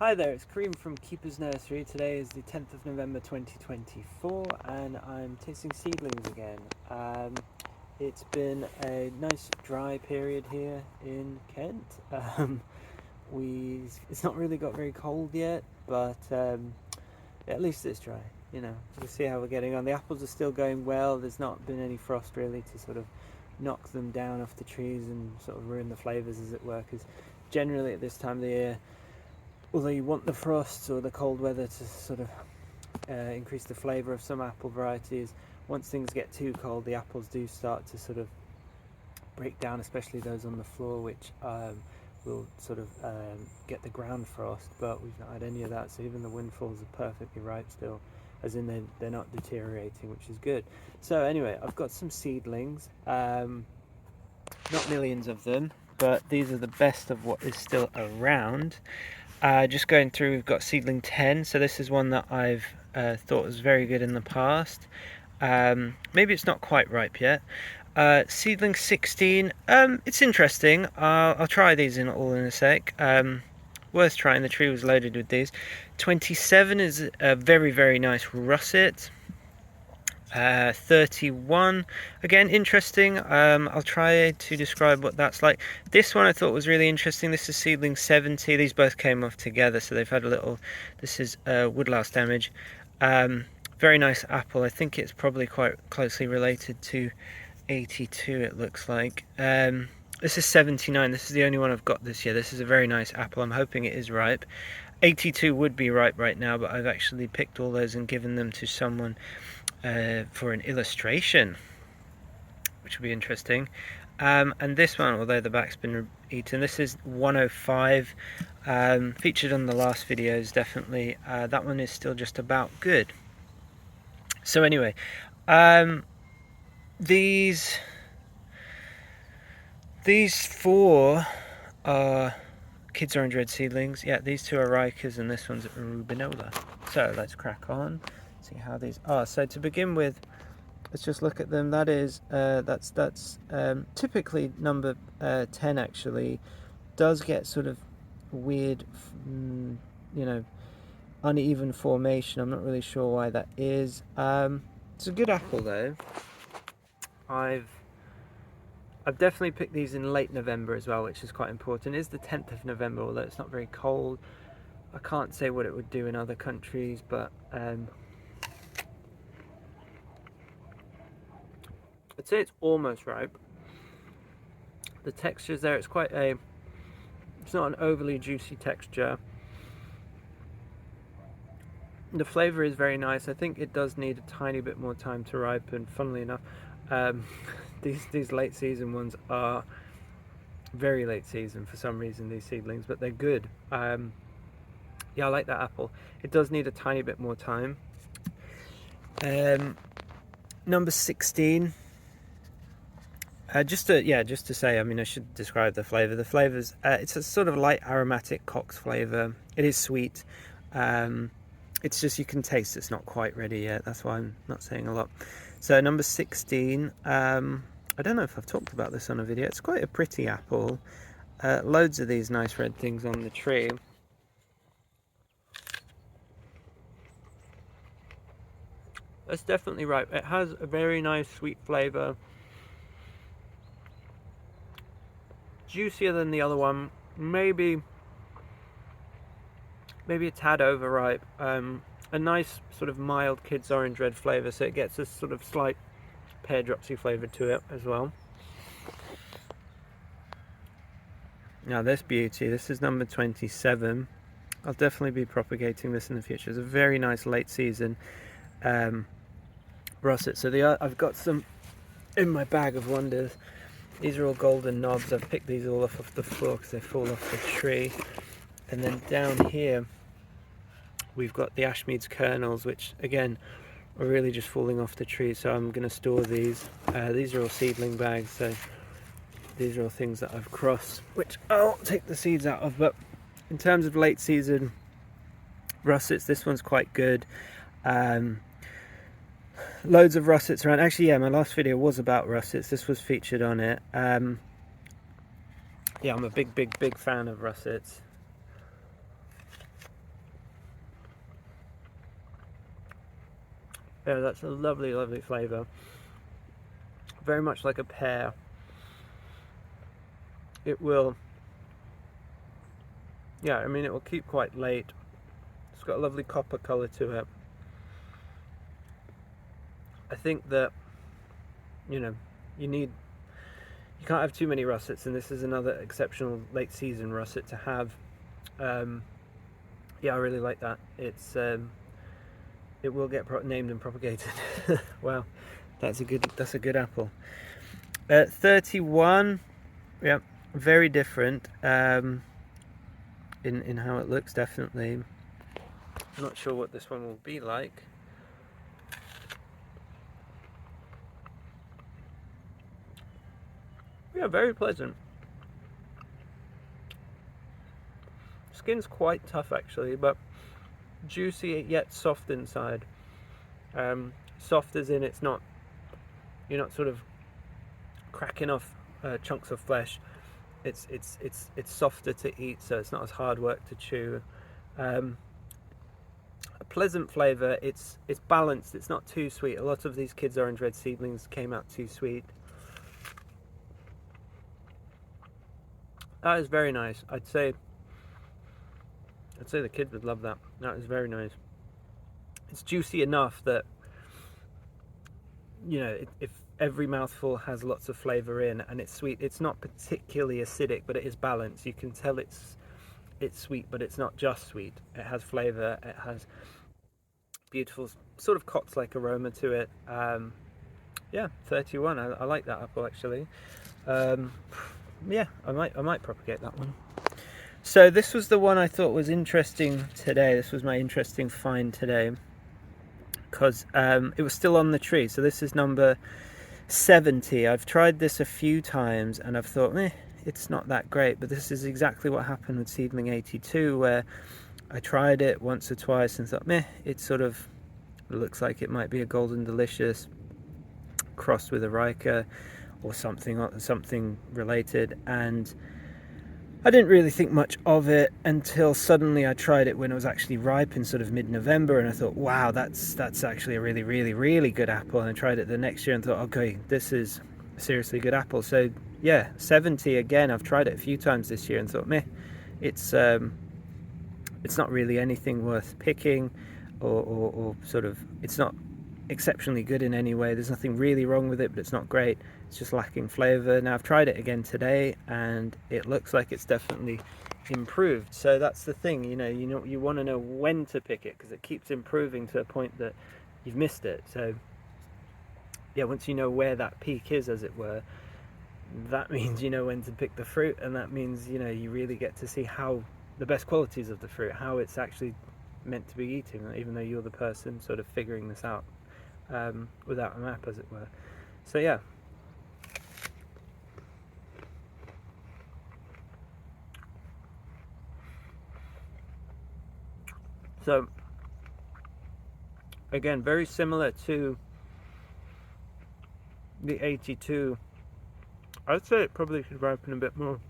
Hi there, it's Kareem from Keeper's Nursery. Today is the 10th of November 2024 and I'm tasting seedlings again. It's been a nice dry period here in Kent. It's not really got very cold yet, but at least it's dry. You know, we'll see how we're getting on. The apples are still going well. There's not been any frost really to sort of knock them down off the trees and sort of ruin the flavours, as it were, because generally at this time of the year, although you want the frosts or the cold weather to sort of increase the flavour of some apple varieties, once things get too cold, the apples do start to sort of break down, especially those on the floor, which will sort of get the ground frost. But we've not had any of that, so even the windfalls are perfectly ripe still, as in they're not deteriorating, which is good. So anyway, I've got some seedlings, not millions of them, but these are the best of what is still around. Just going through, we've got seedling 10, so this is one that I've thought was very good in the past. Maybe it's not quite ripe yet. Seedling 16, it's interesting. I'll try these all in a sec. Worth trying, the tree was loaded with these. 27 is a very, very nice russet. 31, again interesting. I'll try to describe what that's like. This one I thought was really interesting. This is seedling 70. These both came off together, so they've had a little, this is woodlouse damage. Very nice apple. I think it's probably quite closely related to 82, it looks like. This is 79. This is the only one I've got this year. This is a very nice apple. I'm hoping it is ripe. 82 would be ripe right now, but I've actually picked all those and given them to someone for an illustration, which will be interesting. And this one, although the back's been eaten, this is 105, featured on the last videos, definitely. That one is still just about good. So anyway, these four are Kids Orange Red seedlings. Yeah, these two are Rikers and this one's Rubinola. So let's crack on, see how these are. So to begin with, let's just look at them. That is that's typically number 10 actually does get sort of weird, you know, uneven formation. I'm not really sure why that is. It's a good apple though. I've definitely picked these in late November as well, which is quite important. It is the 10th of November, although it's not very cold. I can't say what it would do in other countries, but I'd say it's almost ripe. The texture's there. It's not an overly juicy texture. The flavour is very nice. I think it does need a tiny bit more time to ripen, funnily enough. These late season ones are very late season for some reason, these seedlings, but they're good. Yeah, I like that apple. It does need a tiny bit more time. Number 16. Just to say, I mean, I should describe the flavour. The flavour's, it's a sort of light aromatic Cox flavour. It is sweet. It's just, you can taste it's not quite ready yet. That's why I'm not saying a lot. So number 16, I don't know if I've talked about this on a video. It's quite a pretty apple. Loads of these nice red things on the tree. It's definitely ripe. It has a very nice sweet flavour. Juicier than the other one. Maybe a tad overripe. A nice sort of mild Kids Orange Red flavour, so it gets a sort of slight pear dropsy flavour to it as well. Now this beauty, this is number 27. I'll definitely be propagating this in the future. It's a very nice late season russet. So I've got some in my bag of wonders. These are all golden knobs. I've picked these all off the floor because they fall off the tree. And then down here we've got the Ashmead's kernels, which again are really just falling off the tree, so I'm going to store these. These are all seedling bags, so these are all things that I've crossed, which I'll take the seeds out of. But in terms of late season russets, this one's quite good. Loads of russets around. Actually, yeah, my last video was about russets. This was featured on it. Yeah, I'm a big fan of russets. Yeah, that's a lovely, lovely flavour. Very much like a pear. It will, yeah, I mean, it will keep quite late. It's got a lovely copper colour to it. I think that, you know, you can't have too many russets, and this is another exceptional late season russet to have. Yeah, I really like that. It will get named and propagated. Wow, that's a good apple. 31, yeah, very different in how it looks, definitely. I'm not sure what this one will be like. Yeah, very pleasant. Skin's quite tough actually, but juicy yet soft inside. Soft as in you're not sort of cracking off chunks of flesh. It's softer to eat, so it's not as hard work to chew. A pleasant flavour. It's balanced. It's not too sweet. A lot of these Kids Orange Red seedlings came out too sweet. That is very nice. I'd say the kids would love that. That is very nice. It's juicy enough that, you know, if every mouthful has lots of flavour in, and it's sweet. It's not particularly acidic, but it is balanced. You can tell it's sweet, but it's not just sweet. It has flavour. It has beautiful sort of Cots-like aroma to it. Yeah, 31. I like that apple actually. Yeah, I might propagate that one. So this was the one I thought was interesting today. This was my interesting find today, because it was still on the tree. So this is number 70. I've tried this a few times and I've thought, it's not that great. But this is exactly what happened with seedling 82, where I tried it once or twice and thought, it sort of looks like it might be a Golden Delicious crossed with a Riker or something related, and I didn't really think much of it until suddenly I tried it when it was actually ripe in sort of mid-November, and I thought, wow, that's actually a really, really, really good apple. And I tried it the next year and thought, okay, this is a seriously good apple. So yeah, 70 again. I've tried it a few times this year and thought, it's not really anything worth picking, or sort of, it's not exceptionally good in any way. There's nothing really wrong with it, but it's not great. It's just lacking flavour. Now I've tried it again today and it looks like it's definitely improved. So that's the thing, you want to know when to pick it, because it keeps improving to a point that you've missed it. So yeah, once you know where that peak is, as it were, that means you know when to pick the fruit, and that means you really get to see how the best qualities of the fruit, how it's actually meant to be eating, even though you're the person sort of figuring this out without a map, as it were. So yeah. So again, very similar to the 82. I'd say it probably should ripen a bit more.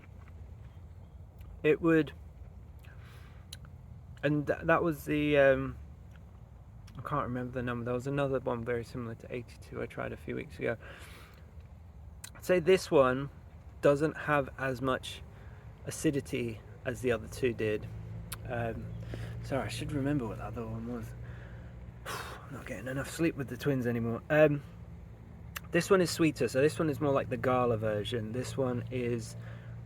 It would, and that was the I can't remember the number. There was another one very similar to 82 I tried a few weeks ago. I'd say this one doesn't have as much acidity as the other two did. Sorry, I should remember what the other one was. I'm not getting enough sleep with the twins anymore. This one is sweeter, so this one is more like the Gala version. This one is,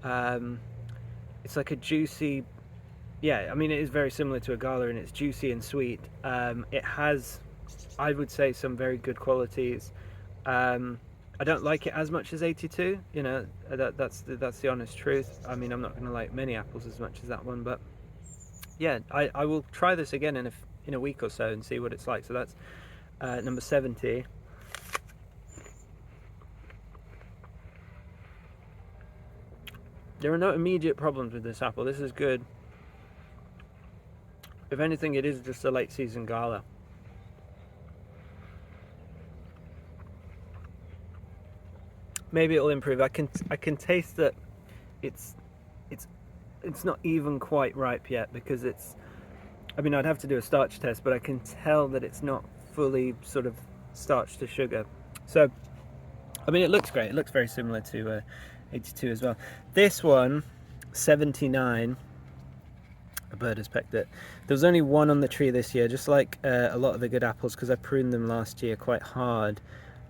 it's like a juicy, yeah, I mean, it is very similar to a Gala, and it's juicy and sweet. It has, I would say, some very good qualities. I don't like it as much as 82, that's the honest truth. I mean, I'm not going to like many apples as much as that one, but yeah, I will try this again in a week or so and see what it's like. So that's number 70. There are no immediate problems with this apple. This is good. If anything, it is just a late season Gala. Maybe it'll improve. I can taste that it's not even quite ripe yet, because it's, I mean, I'd have to do a starch test, but I can tell that it's not fully sort of starch to sugar. So I mean, it looks great. It looks very similar to 82 as well. This one, 79, a bird has pecked it. There was only one on the tree this year, just like a lot of the good apples, because I pruned them last year quite hard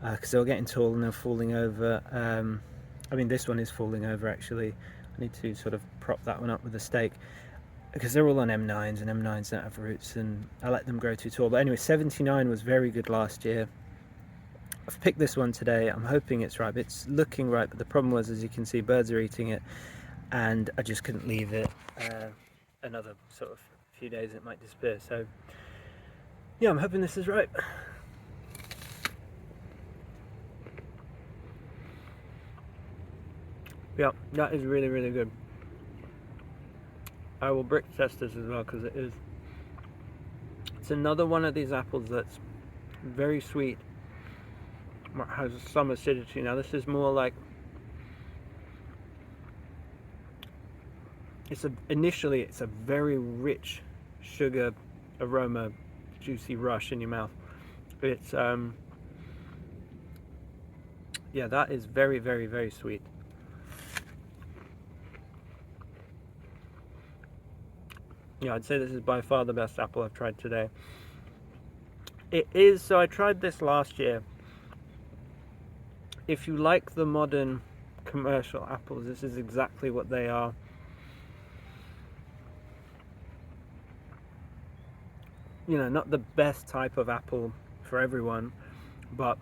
because they were getting tall and they're falling over. I mean, this one is falling over actually. I need to sort of prop that one up with a stake because they're all on M9s, and M9s don't have roots, and I let them grow too tall. But anyway, 79 was very good last year. I've picked this one today. I'm hoping it's ripe. It's looking ripe, but the problem was, as you can see, birds are eating it, and I just couldn't leave it another sort of few days. It might disappear. So yeah, I'm hoping this is ripe. Yeah, that is really, really good. I will brick test this as well because it's another one of these apples that's very sweet, has some acidity. Now this is more like, initially it's a very rich sugar aroma, juicy rush in your mouth. It's yeah, that is very, very, very sweet. Yeah, I'd say this is by far the best apple I've tried today. It is, so I tried this last year. If you like the modern commercial apples, this is exactly what they are. You know, not the best type of apple for everyone, but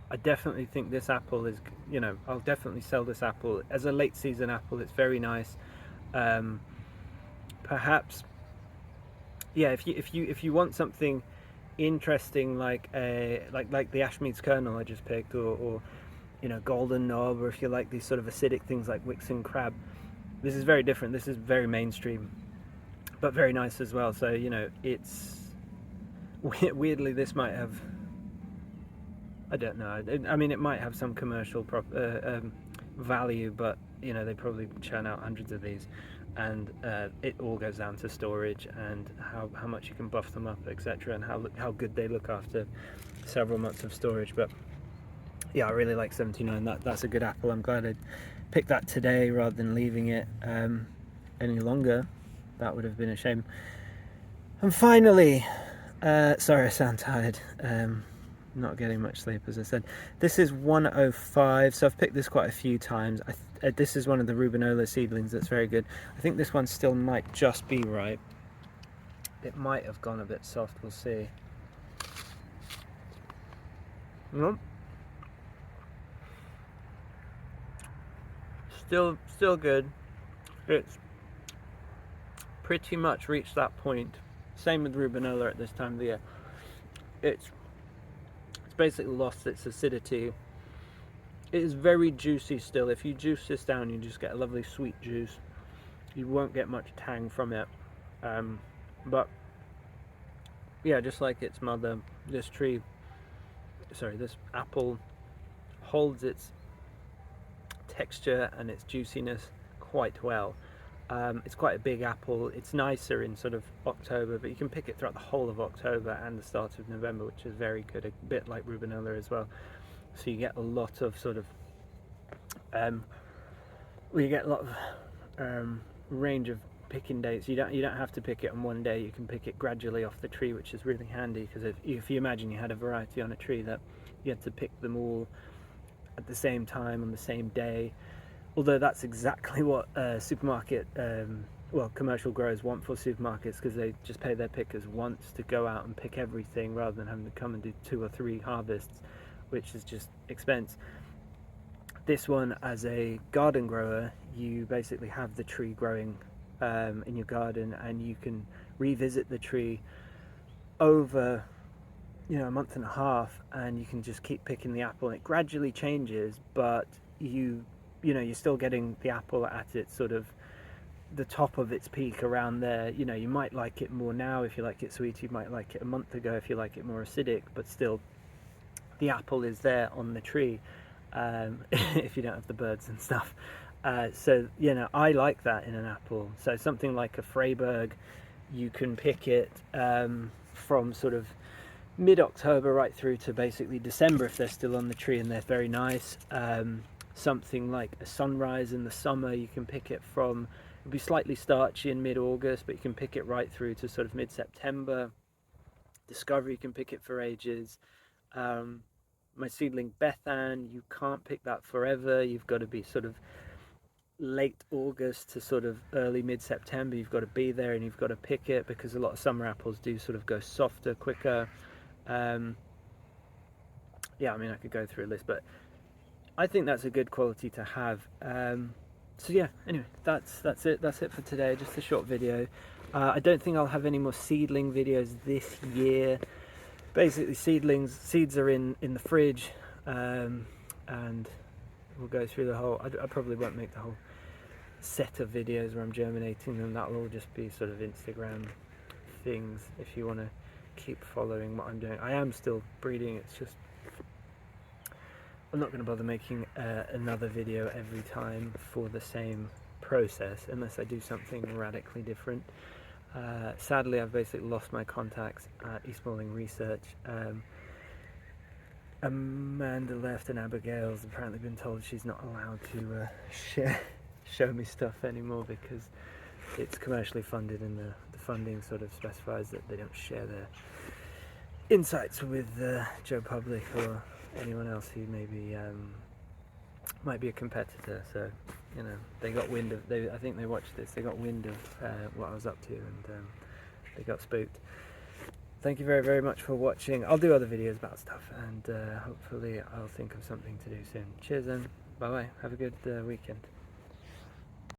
I definitely think this apple is, you know, I'll definitely sell this apple as a late season apple. It's very nice. Perhaps, yeah, if you want something interesting like the Ashmead's kernel I just picked, or you know, golden knob, or if you like these sort of acidic things like Wixen crab, this is very different. This is very mainstream, but very nice as well. So you know, it's weirdly, this might have, I don't know, I mean, it might have some commercial value, but you know, they probably churn out hundreds of these, and it all goes down to storage and how much you can buff them up, etc., and how good they look after several months of storage. But yeah, I really like 79. That's a good apple. I'm glad I picked that today rather than leaving it any longer. That would have been a shame. And finally, sorry I sound tired, not getting much sleep, as I said. This is 105, so I've picked this quite a few times. This is one of the Rubinola seedlings that's very good. I think this one still might just be ripe. It might have gone a bit soft, we'll see. Nope. Still good. It's pretty much reached that point. Same with Rubinola at this time of the year. It's basically lost its acidity. It is very juicy still. If you juice this down, you just get a lovely sweet juice. You won't get much tang from it. But yeah, just like its mother, this apple holds its texture and its juiciness quite well. It's quite a big apple. It's nicer in sort of October, but you can pick it throughout the whole of October and the start of November, which is very good, a bit like Rubinola as well. So you get a lot of sort of range of picking dates. You don't have to pick it on one day. You can pick it gradually off the tree, which is really handy, because if you imagine you had a variety on a tree that you had to pick them all at the same time on the same day, although that's exactly what commercial growers want for supermarkets, because they just pay their pickers once to go out and pick everything rather than having to come and do 2 or 3 harvests, which is just expense. This one, as a garden grower, you basically have the tree growing in your garden, and you can revisit the tree over, you know, a month and a half, and you can just keep picking the apple, and it gradually changes, but you're still getting the apple at its sort of the top of its peak around there. You know, you might like it more now if you like it sweet, you might like it a month ago if you like it more acidic, but still the apple is there on the tree, if you don't have the birds and stuff. So, you know, I like that in an apple. So something like a Freiburg, you can pick it from sort of mid-October right through to basically December if they're still on the tree, and they're very nice. Something like a sunrise in the summer, you can pick it from, it'll be slightly starchy in mid-August, but you can pick it right through to sort of mid-September. Discovery, you can pick it for ages. My seedling Bethan, you can't pick that forever. You've got to be sort of late August to sort of early mid-September. You've got to be there and you've got to pick it, because a lot of summer apples do sort of go softer quicker. Yeah, I mean, I could go through a list, but I think that's a good quality to have. So yeah, anyway, that's it for today. Just a short video. I don't think I'll have any more seedling videos this year. Basically, seeds are in the fridge, and we'll go through the whole. I probably won't make the whole set of videos where I'm germinating them. That'll all just be sort of Instagram things if you want to keep following what I'm doing. I am still breeding. It's just I'm not going to bother making another video every time for the same process unless I do something radically different. Sadly, I've basically lost my contacts at East Malling Research. Amanda left, and Abigail's apparently been told she's not allowed to show me stuff anymore because it's commercially funded, and the funding sort of specifies that they don't share their insights with Joe Public or anyone else who maybe might be a competitor. So, you know, they got wind of, I think they watched this, they got wind of what I was up to, and they got spooked. Thank you very, very much for watching. I'll do other videos about stuff, and hopefully I'll think of something to do soon. Cheers then, bye bye, have a good weekend.